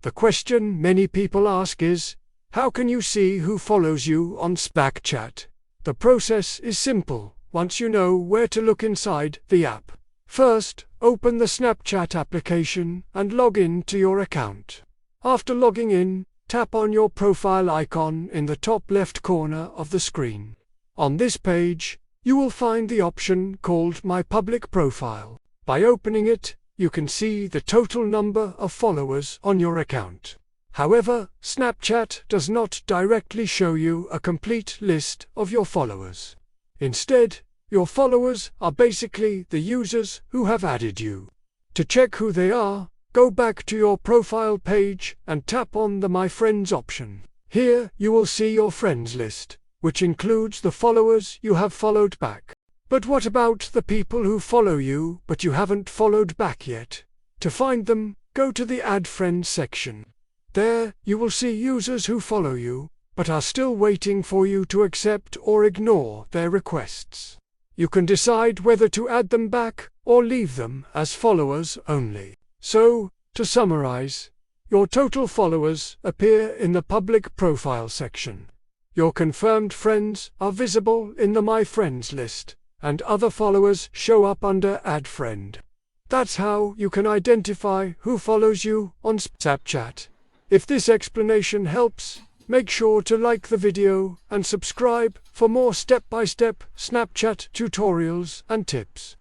The question many people ask is, how can you see who follows you on Snapchat? The process is simple once you know where to look inside the app. First, open the Snapchat application and log in to your account. After logging in, tap on your profile icon in the top left corner of the screen. On this page, you will find the option called My Public Profile. By opening it, you can see the total number of followers on your account. However, Snapchat does not directly show you a complete list of your followers. Instead, your followers are basically the users who have added you. To check who they are, go back to your profile page and tap on the My Friends option. Here you will see your friends list, which includes the followers you have followed back. But what about the people who follow you but you haven't followed back yet? To find them, go to the Add Friends section. There you will see users who follow you, but are still waiting for you to accept or ignore their requests. You can decide whether to add them back or leave them as followers only. So, to summarize, your total followers appear in the Public Profile section. Your confirmed friends are visible in the My Friends list, and other followers show up under Add Friend. That's how you can identify who follows you on Snapchat. If this explanation helps, make sure to like the video and subscribe for more step-by-step Snapchat tutorials and tips.